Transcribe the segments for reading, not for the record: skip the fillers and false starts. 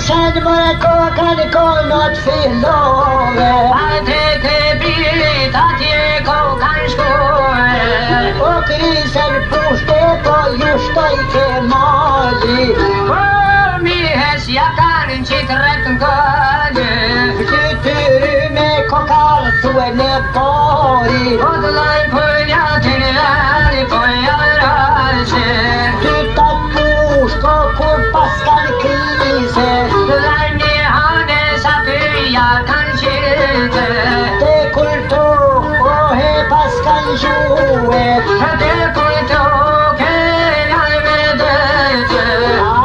Shed more koka në konot fillove. Atë të birit atje koka në shkore. O krisen pushte po ju shtoj ke mali. Por mihes ja kanë qitë rëtë në këllë. Fytyry me kokar thue në pori. Po të lajnë pëllja të në veri pëllja rëqe. Ty ta pushto kur pas kanë krize. Të lajnë një hanes atyja kanë qitë. Te kulto ohe pas kanë gjue. Të kulto ke lajme dëtë.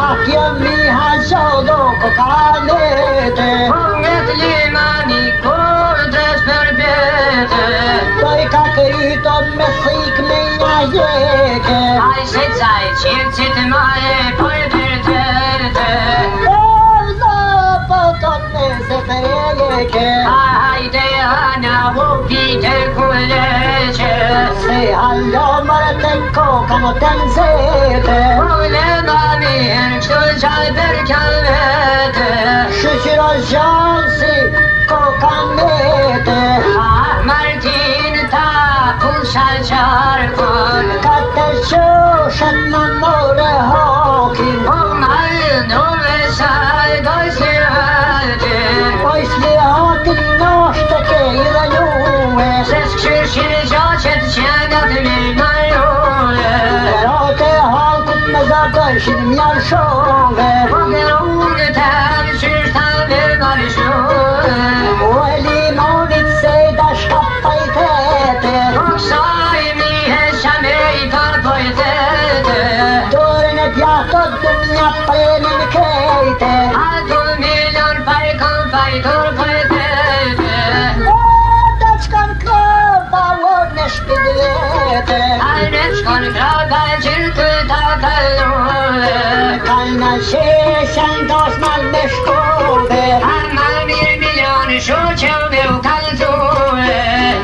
Atje mi hazodo kokanete. Punget limani kodres për bjete. Doj ka kryto me thik me një jeke. Aj se caj qirë që të mare për tërtërte. Po të nëse të jeke. Hajde hana hupi të kulleqe. Se hallo mërë të koka në të nëzete. Problema mirë kështu qaj për kjallete. Shqyro gjonsi koka mete. Martin ta pushal qarkon. Ka të qoshet më more hokin. Po malë nove saj doj si hëtë. Oj s'li hotin noshte ke i dhe lue. Se s'këshyshin qoqet që nga të mirë në lule. Pero te halkut me zadëshin mjarë shove. Po gërunë të më qysh të mirë në lishule. O e limonit se da shkap pajtete. Po kësaj mi hesha me i për pojtete. Dorën e djatot dë mja prenin krejte. A du milion pajkon pajtor pojtete. Da qkan krova o në shpidvete. A në shkon krava qërë të ta kallove. Kalna qeshen dos mal me shkove. A ma mirë milion shuqe me u kallzove.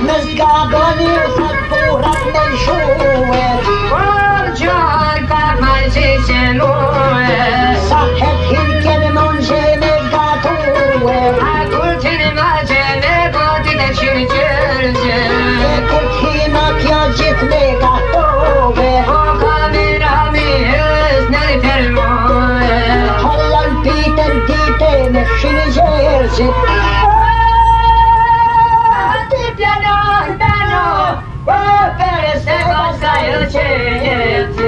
Në zgadoni u thot burat me shue. Por gjoj pak ma si se muë. Sa het hirke me monxhe me gatue. A kur të në magje me gotit e qyrë qërgje. E kur t'hina kjo gjith me gatove. Po kamera mi hës në për muë. Hollan pitën dite me fshinë gjerësit. Ti piano, piano, o per se pasaj u qejet.